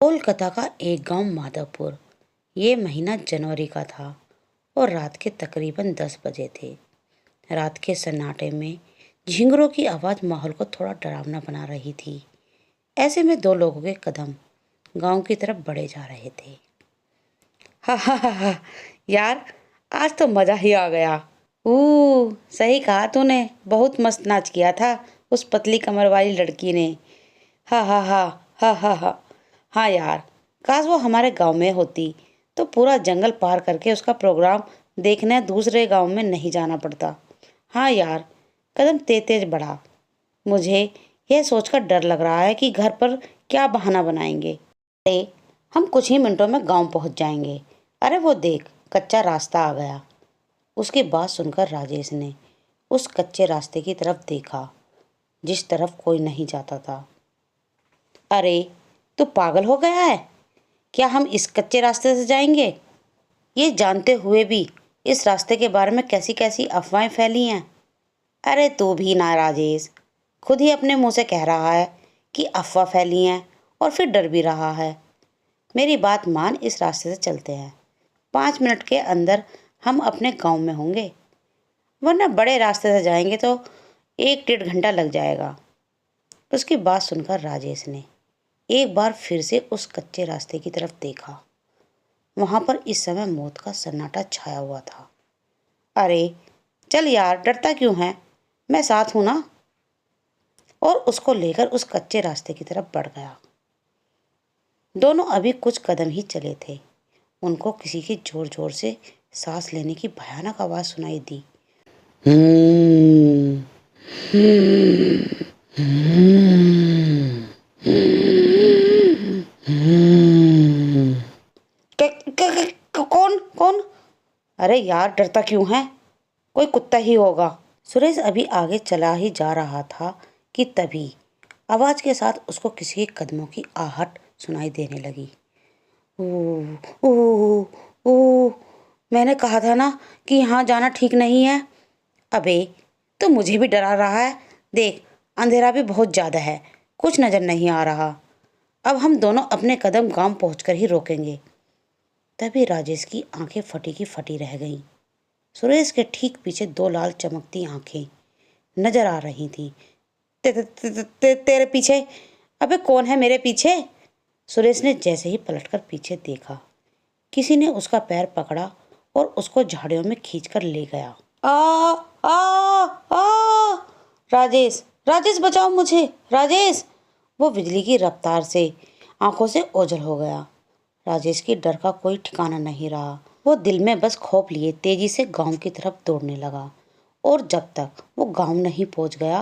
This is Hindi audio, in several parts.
कोलकाता का एक गांव माधवपुर। ये महीना जनवरी का था और रात के तकरीबन 10 बजे थे। रात के सन्नाटे में झिंगुरों की आवाज़ माहौल को थोड़ा डरावना बना रही थी। ऐसे में दो लोगों के कदम गांव की तरफ बढ़े जा रहे थे। हा हा हा हा, यार आज तो मज़ा ही आ गया। सही कहा तूने, बहुत मस्त नाच किया था उस पतली कमर वाली लड़की ने। हा हा हा हा हा हा। हाँ यार, काश वो हमारे गांव में होती तो पूरा जंगल पार करके उसका प्रोग्राम देखने दूसरे गांव में नहीं जाना पड़ता। हाँ यार, कदम तेज तेज बढ़ा। मुझे यह सोचकर डर लग रहा है कि घर पर क्या बहाना बनाएंगे। अरे, हम कुछ ही मिनटों में गांव पहुंच जाएंगे। अरे वो देख, कच्चा रास्ता आ गया। उसकी बात सुनकर राजेश ने उस कच्चे रास्ते की तरफ देखा जिस तरफ कोई नहीं जाता था। अरे, तू पागल हो गया है क्या? हम इस कच्चे रास्ते से जाएंगे? ये जानते हुए भी इस रास्ते के बारे में कैसी कैसी अफवाहें फैली हैं। अरे तू भी ना राजेश, खुद ही अपने मुंह से कह रहा है कि अफवाह फैली हैं और फिर डर भी रहा है। मेरी बात मान, इस रास्ते से चलते हैं। 5 मिनट के अंदर हम अपने गांव में होंगे, वरना बड़े रास्ते से जाएंगे तो 1 डेढ़ घंटा लग जाएगा। उसकी बात सुनकर राजेश ने एक बार फिर से उस कच्चे रास्ते की तरफ देखा। वहां पर इस समय मौत का सन्नाटा छाया हुआ था। अरे चल यार, डरता क्यों है, मैं साथ हूं ना। और उसको लेकर उस कच्चे रास्ते की तरफ बढ़ गया। दोनों अभी कुछ कदम ही चले थे, उनको किसी की जोर जोर से सांस लेने की भयानक आवाज सुनाई दी। कौन कौन? अरे यार, डरता क्यों है, कोई कुत्ता ही होगा। सुरेश अभी आगे चला ही जा रहा था कि तभी आवाज के साथ उसको किसी के कदमों की आहट सुनाई देने लगी। ओह ओह ओह, मैंने कहा था ना कि यहाँ जाना ठीक नहीं है। अबे, तो मुझे भी डरा रहा है। देख, अंधेरा भी बहुत ज्यादा है, कुछ नजर नहीं आ रहा। अब हम दोनों अपने कदम गांव पहुंचकर ही रोकेंगे। तभी राजेश की आंखें फटी की फटी रह गईं। सुरेश के ठीक पीछे दो लाल चमकती आंखें नजर आ रही थीं। तेरे पीछे? अबे कौन है मेरे पीछे? सुरेश ने जैसे ही पलटकर पीछे देखा, किसी ने उसका पैर पकड़ा और उसको झाड़ियों में खींचकर ले गया। आ आ आ राजेश, राजेश बचाओ मुझे, राजेश। वो बिजली की रफ्तार से आंखों से ओझल हो गया। राजेश की डर का कोई ठिकाना नहीं रहा। वो दिल में बस खौफ लिए तेजी से गांव की तरफ दौड़ने लगा और जब तक वो गांव नहीं पहुंच गया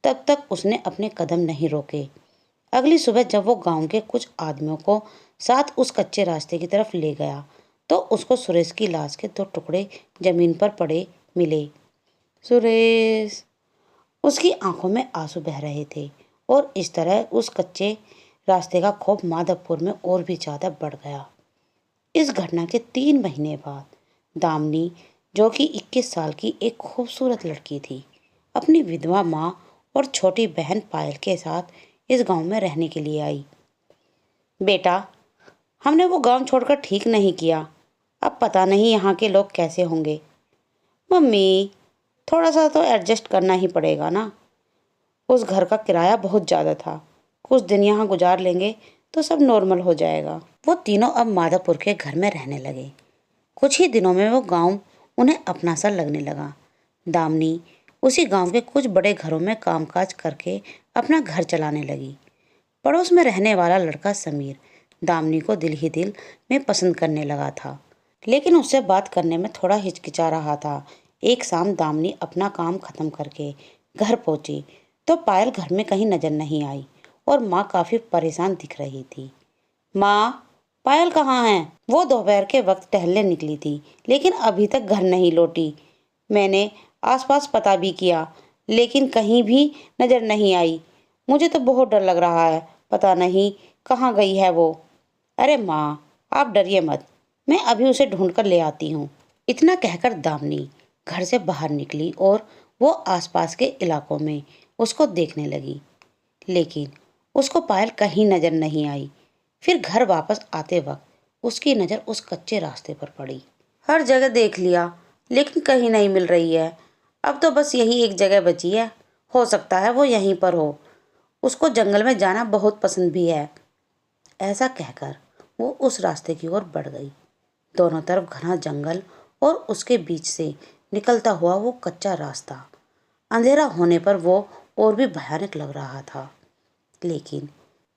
तब तक उसने अपने कदम नहीं रोके। अगली सुबह जब वो गांव के कुछ आदमियों को साथ उस कच्चे रास्ते की तरफ ले गया तो उसको सुरेश की लाश के 2 टुकड़े जमीन पर पड़े मिले। सुरेश, उसकी आंखों में आंसू बह रहे थे और इस तरह उस कच्चे रास्ते का खौफ माधवपुर में और भी ज्यादा बढ़ गया। इस घटना के 3 महीने बाद दामिनी, जो कि 21 साल की एक खूबसूरत लड़की थी, अपनी विधवा माँ और छोटी बहन पायल के साथ इस गांव में रहने के लिए आई। बेटा, हमने वो गांव छोड़कर ठीक नहीं किया। अब पता नहीं यहाँ के लोग कैसे होंगे। मम्मी, थोड़ा सा तो एडजस्ट करना ही पड़ेगा ना। उस घर का किराया बहुत ज़्यादा था, कुछ दिन यहाँ गुजार लेंगे तो सब नॉर्मल हो जाएगा। वो तीनों अब माधवपुर के घर में रहने लगे। कुछ ही दिनों में वो गांव उन्हें अपना सा लगने लगा। दामिनी उसी गांव के कुछ बड़े घरों में कामकाज करके अपना घर चलाने लगी। पड़ोस में रहने वाला लड़का समीर दामिनी को दिल ही दिल में पसंद करने लगा था, लेकिन उससे बात करने में थोड़ा हिचकिचा रहा था। एक शाम दामिनी अपना काम खत्म करके घर पहुंची तो पायल घर में कहीं नजर नहीं आई और माँ काफी परेशान दिख रही थी। माँ, पायल कहाँ है? वो दोपहर के वक्त टहलने निकली थी लेकिन अभी तक घर नहीं लौटी। मैंने आसपास पता भी किया लेकिन कहीं भी नजर नहीं आई। मुझे तो बहुत डर लग रहा है, पता नहीं कहाँ गई है वो। अरे माँ, आप डरिए मत, मैं अभी उसे ढूंढ कर ले आती हूँ। इतना कहकर दामिनी घर से बाहर निकली और वो आसपास के इलाकों में उसको देखने लगी, लेकिन उसको पायल कहीं नजर नहीं आई। फिर घर वापस आते वक्त उसकी नज़र उस कच्चे रास्ते पर पड़ी। हर जगह देख लिया लेकिन कहीं नहीं मिल रही है। अब तो बस यही एक जगह बची है, हो सकता है वो यहीं पर हो। उसको जंगल में जाना बहुत पसंद भी है। ऐसा कहकर वो उस रास्ते की ओर बढ़ गई। दोनों तरफ घना जंगल और उसके बीच से निकलता हुआ वो कच्चा रास्ता। अंधेरा होने पर वो और भी भयानक लग रहा था, लेकिन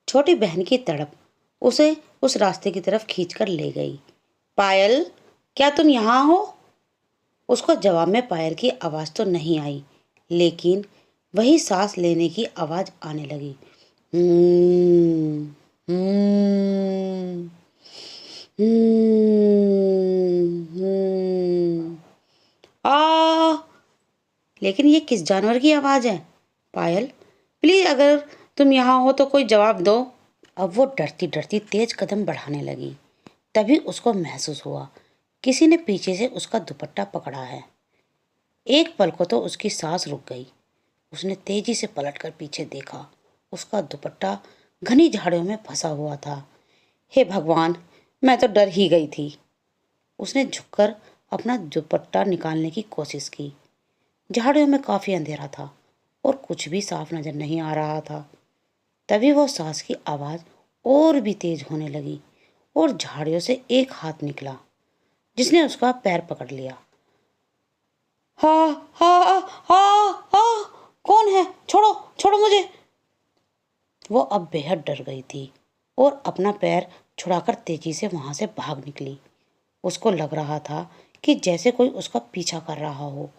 छोटी बहन की तड़प उसे उस रास्ते की तरफ खींचकर ले गई। पायल, क्या तुम यहाँ हो? उसको जवाब में पायल की आवाज़ तो नहीं आई, लेकिन वही सांस लेने की आवाज़ आने लगी। हम्म, हम्म, हम्म, आ लेकिन ये किस जानवर की आवाज़ है? पायल, प्लीज अगर तुम यहाँ हो तो कोई जवाब दो। अब वो डरती डरती तेज कदम बढ़ाने लगी। तभी उसको महसूस हुआ किसी ने पीछे से उसका दुपट्टा पकड़ा है। एक पल को तो उसकी सांस रुक गई। उसने तेजी से पलटकर पीछे देखा। उसका दुपट्टा घनी झाड़ियों में फंसा हुआ था। हे भगवान, मैं तो डर ही गई थी। उसने झुककर अपना दुपट्टा निकालने की कोशिश की। झाड़ियों में काफी अंधेरा था और कुछ भी साफ नजर नहीं आ रहा था। तभी वो सांस की आवाज और भी तेज होने लगी और झाड़ियों से एक हाथ निकला जिसने उसका पैर पकड़ लिया। हा हा हा हा, कौन है? छोड़ो छोड़ो मुझे। वो अब बेहद डर गई थी और अपना पैर छुड़ाकर तेजी से वहां से भाग निकली। उसको लग रहा था कि जैसे कोई उसका पीछा कर रहा हो,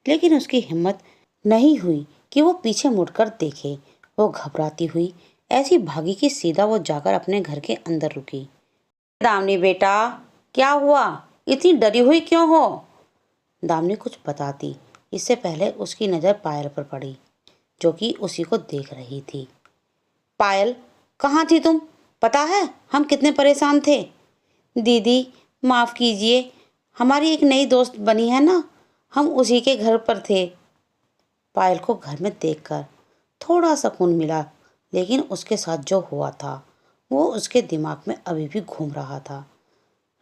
लेकिन उसकी हिम्मत नहीं हुई कि वो पीछे मुड़कर देखे। वो घबराती हुई ऐसी भागी कि सीधा वो जाकर अपने घर के अंदर रुकी। दामिनी बेटा, क्या हुआ? इतनी डरी हुई क्यों हो? दामिनी कुछ बताती इससे पहले उसकी नज़र पायल पर पड़ी, जो कि उसी को देख रही थी। पायल, कहाँ थी तुम? पता है हम कितने परेशान थे। दीदी, माफ़ कीजिए, हमारी एक नई दोस्त बनी है ना, हम उसी के घर पर थे। पायल को घर में देखकर थोड़ा सुकून मिला, लेकिन उसके साथ जो हुआ था वो उसके दिमाग में अभी भी घूम रहा था।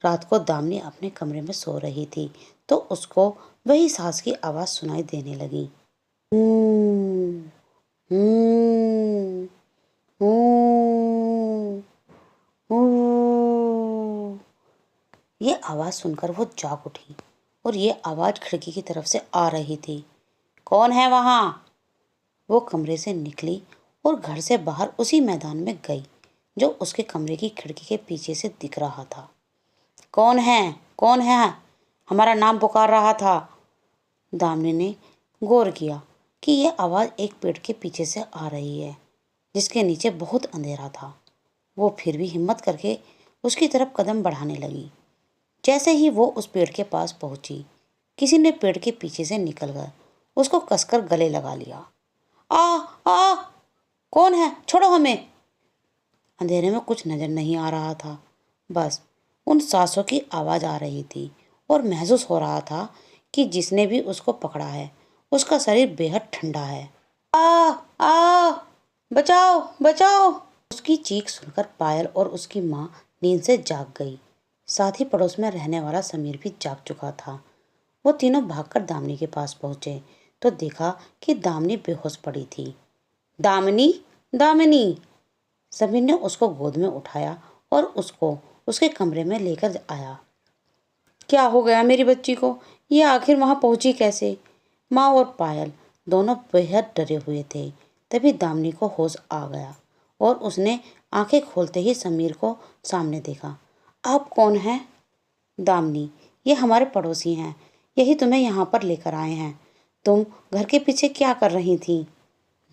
रात को दामिनी अपने कमरे में सो रही थी तो उसको वही सांस की आवाज़ सुनाई देने लगी। हम्म, हम्म, हम्म, हम्म। ये आवाज़ सुनकर वो जाग उठी और ये आवाज़ खिड़की की तरफ से आ रही थी। कौन है वहाँ? वो कमरे से निकली और घर से बाहर उसी मैदान में गई जो उसके कमरे की खिड़की के पीछे से दिख रहा था। कौन है? कौन है? हमारा नाम पुकार रहा था। दामिनी ने गौर किया कि यह आवाज़ एक पेड़ के पीछे से आ रही है जिसके नीचे बहुत अंधेरा था। वो फिर भी हिम्मत करके उसकी तरफ कदम बढ़ाने लगी। जैसे ही वो उस पेड़ के पास पहुंची, किसी ने पेड़ के पीछे से निकलकर उसको कसकर गले लगा लिया। आ आ, कौन है? छोड़ो हमें। अंधेरे में कुछ नजर नहीं आ रहा था, बस उन सांसों की आवाज़ आ रही थी और महसूस हो रहा था कि जिसने भी उसको पकड़ा है उसका शरीर बेहद ठंडा है। आ आ, बचाओ बचाओ। उसकी चीख सुनकर पायल और उसकी माँ नींद से जाग गई। साथ ही पड़ोस में रहने वाला समीर भी जाग चुका था। वो तीनों भागकर दामिनी के पास पहुंचे तो देखा कि दामिनी बेहोश पड़ी थी। दामिनी, दामिनी। समीर ने उसको गोद में उठाया और उसको उसके कमरे में लेकर आया। क्या हो गया मेरी बच्ची को? ये आखिर वहां पहुंची कैसे? माँ और पायल दोनों बेहद डरे हुए थे। तभी दामिनी को होश आ गया और उसने आंखें खोलते ही समीर को सामने देखा। आप कौन हैं? दामिनी, ये हमारे पड़ोसी हैं, यही तुम्हें यहाँ पर लेकर आए हैं। तुम घर के पीछे क्या कर रही थी?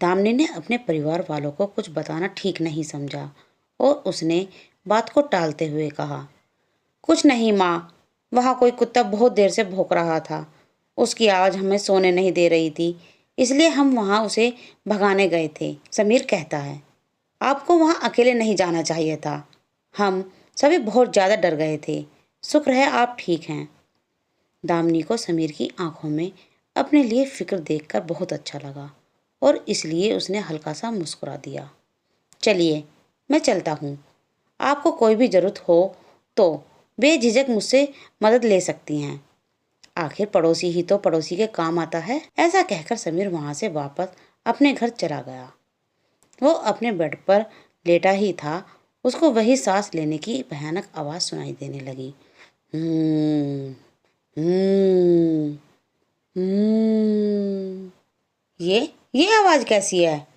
दामिनी ने अपने परिवार वालों को कुछ बताना ठीक नहीं समझा और उसने बात को टालते हुए कहा, कुछ नहीं माँ, वहाँ कोई कुत्ता बहुत देर से भौंक रहा था। उसकी आवाज़ हमें सोने नहीं दे रही थी, इसलिए हम वहाँ उसे भगाने गए थे। समीर कहता है, आपको वहाँ अकेले नहीं जाना चाहिए था। हम सभी बहुत ज़्यादा डर गए थे। शुक्र है आप ठीक हैं। दामिनी को समीर की आंखों में अपने लिए फिक्र देखकर बहुत अच्छा लगा और इसलिए उसने हल्का सा मुस्कुरा दिया। चलिए, मैं चलता हूँ, आपको कोई भी ज़रूरत हो तो बेझिझक मुझसे मदद ले सकती हैं। आखिर पड़ोसी ही तो पड़ोसी के काम आता है। ऐसा कहकर समीर वहां से वापस अपने घर चला गया। वो अपने बेड पर लेटा ही था, उसको वही सांस लेने की भयानक आवाज़ सुनाई देने लगी। हम्म हम्म हम्म। ये आवाज़ कैसी है?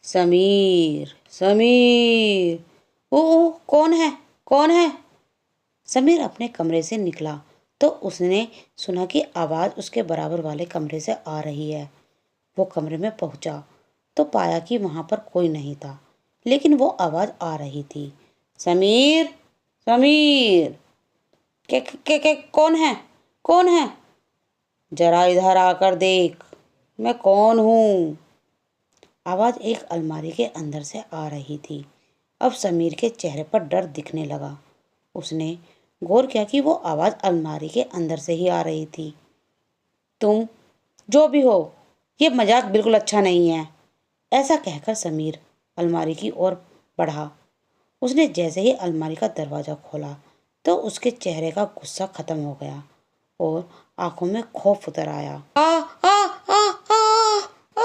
समीर, समीर। ओ, कौन है? कौन है? समीर अपने कमरे से निकला तो उसने सुना कि आवाज़ उसके बराबर वाले कमरे से आ रही है। वो कमरे में पहुंचा तो पाया कि वहां पर कोई नहीं था, लेकिन वो आवाज़ आ रही थी। समीर, समीर। के कौन है? कौन है? जरा इधर आकर देख, मैं कौन हूँ। आवाज़ एक अलमारी के अंदर से आ रही थी। अब समीर के चेहरे पर डर दिखने लगा। उसने गौर किया कि वो आवाज़ अलमारी के अंदर से ही आ रही थी। तुम जो भी हो, ये मजाक बिल्कुल अच्छा नहीं है। ऐसा कहकर समीर अलमारी की ओर बढ़ा। उसने जैसे ही अलमारी का दरवाज़ा खोला तो उसके चेहरे का गुस्सा खत्म हो गया और आंखों में खौफ उतर आया। आ आ आ आ आ।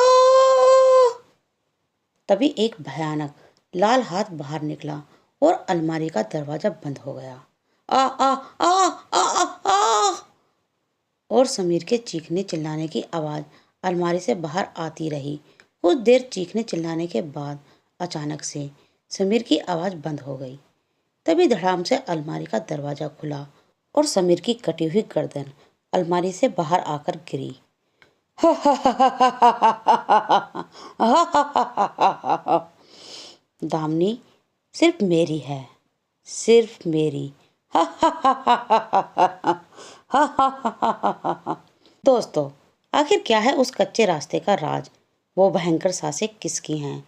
तभी एक भयानक लाल हाथ बाहर निकला और अलमारी का दरवाजा बंद हो गया। आ आ आ आ आ आ। और समीर के चीखने चिल्लाने की आवाज़ अलमारी से बाहर आती रही। कुछ देर चीखने चिल्लाने के बाद अचानक से समीर की आवाज़ बंद हो गई। तभी धड़ाम से अलमारी का दरवाज़ा खुला और समीर की कटी हुई गर्दन अलमारी से बाहर आकर गिरी। दामिनी सिर्फ मेरी है, सिर्फ मेरी। दोस्तों, आखिर क्या है उस कच्चे रास्ते का राज? वो भयंकर सांसें किसकी हैं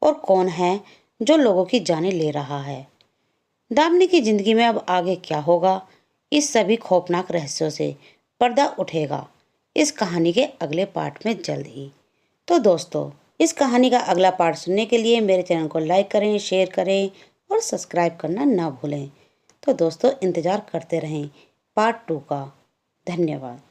और कौन है जो लोगों की जानें ले रहा है? दामिनी की जिंदगी में अब आगे क्या होगा? इस सभी खौफनाक रहस्यों से पर्दा उठेगा इस कहानी के अगले पार्ट में जल्द ही। तो दोस्तों, इस कहानी का अगला पार्ट सुनने के लिए मेरे चैनल को लाइक करें, शेयर करें और सब्सक्राइब करना ना भूलें। तो दोस्तों, इंतज़ार करते रहें पार्ट 2 का। धन्यवाद।